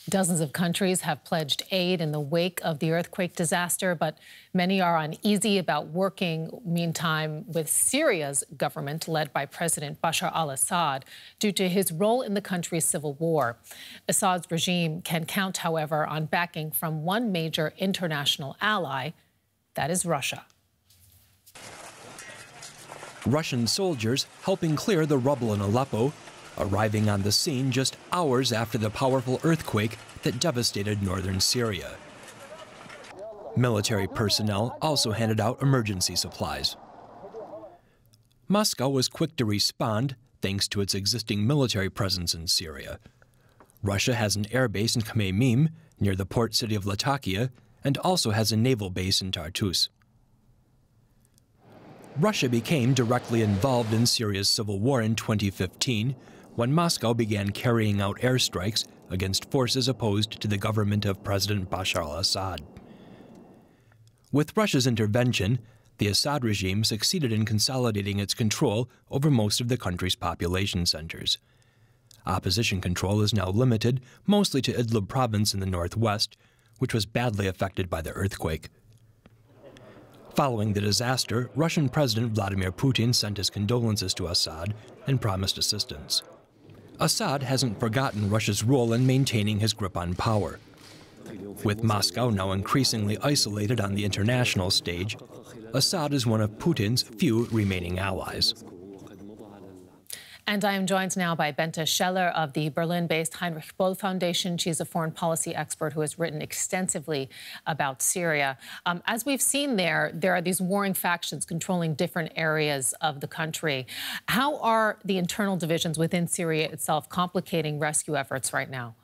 Dozens of countries have pledged aid in the wake of the earthquake disaster, but many are uneasy about working, meantime, with Syria's government, led by President Bashar al-Assad, due to his role in the country's civil war. Assad's regime can count, however, on backing from one major international ally, that is Russia. Russian soldiers helping clear the rubble in Aleppo, arriving on the scene just hours after the powerful earthquake that devastated northern Syria. Military personnel also handed out emergency supplies. Moscow was quick to respond thanks to its existing military presence in Syria. Russia has an air base in Khmeimim, near the port city of Latakia, and also has a naval base in Tartus. Russia became directly involved in Syria's civil war in 2015, when Moscow began carrying out airstrikes against forces opposed to the government of President Bashar al-Assad. With Russia's intervention, the Assad regime succeeded in consolidating its control over most of the country's population centers. Opposition control is now limited mostly to Idlib province in the northwest, which was badly affected by the earthquake. Following the disaster, Russian President Vladimir Putin sent his condolences to Assad and promised assistance. Assad hasn't forgotten Russia's role in maintaining his grip on power. With Moscow now increasingly isolated on the international stage, Assad is one of Putin's few remaining allies. And I am joined now by Bente Scheller of the Berlin-based Heinrich Böll Foundation. She's a foreign policy expert who has written extensively about Syria. As we've seen there are these warring factions controlling different areas of the country. How are the internal divisions within Syria itself complicating rescue efforts right now?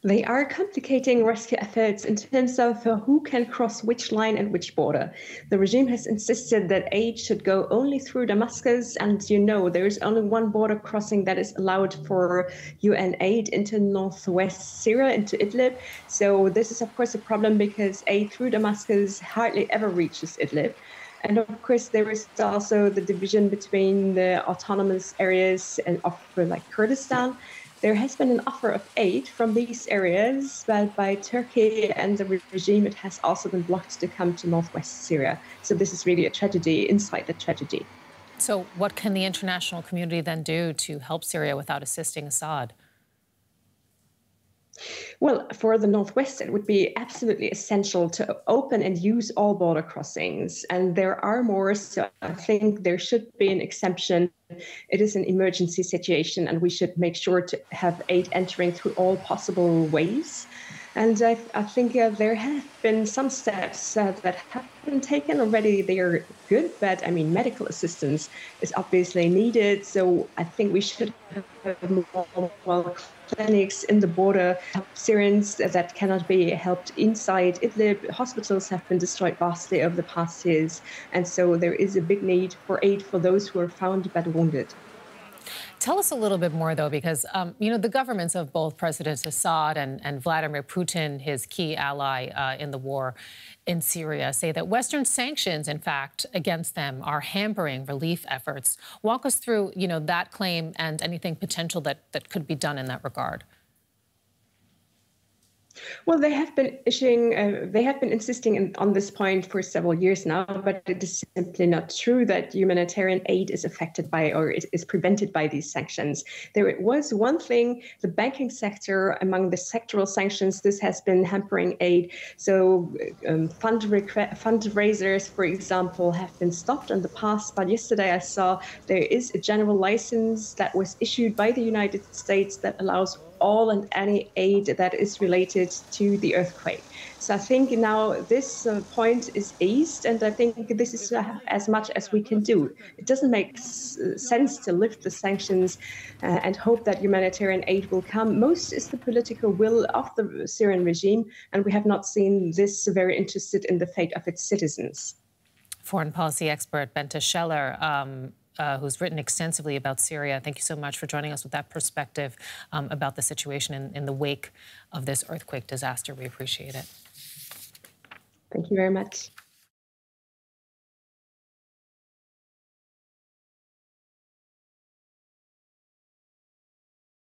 They are complicating rescue efforts in terms of who can cross which line and which border. The regime has insisted that aid should go only through Damascus, and there is only one border crossing that is allowed for UN aid into northwest Syria, into Idlib. So this is, of course, a problem because aid through Damascus hardly ever reaches Idlib. And of course, there is also the division between the autonomous areas and of Kurdistan. There has been an offer of aid from these areas, but by Turkey and the regime, it has also been blocked to come to northwest Syria. So this is really a tragedy inside the tragedy. So what can the international community then do to help Syria without assisting Assad? Well, for the Northwest, it would be absolutely essential to open and use all border crossings. And there are more, so I think there should be an exemption. It is an emergency situation, and we should make sure to have aid entering through all possible ways. And I think there have been some steps that have been taken already. They are good, but medical assistance is obviously needed. So I think we should have more clinics in the border, Syrians that cannot be helped inside Idlib. Hospitals have been destroyed vastly over the past years. And so there is a big need for aid for those who are found but wounded. Tell us a little bit more, though, because, the governments of both President Assad and Vladimir Putin, his key ally in the war in Syria, say that Western sanctions, in fact, against them are hampering relief efforts. Walk us through, that claim and anything potential that could be done in that regard. Well, they have been insisting on this point for several years now, but it is simply not true that humanitarian aid is affected by or is prevented by these sanctions. There was one thing, the banking sector, among the sectoral sanctions, this has been hampering aid. So fundraisers, for example, have been stopped in the past. But yesterday I saw there is a general license that was issued by the United States that allows all and any aid that is related to the earthquake. So I think now this point is eased, and I think this is as much as we can do. It doesn't make sense to lift the sanctions and hope that humanitarian aid will come. Most is the political will of the Syrian regime, and we have not seen this very interested in the fate of its citizens. Foreign policy expert Bente Scheller, who's written extensively about Syria. Thank you so much for joining us with that perspective about the situation in the wake of this earthquake disaster. We appreciate it. Thank you very much.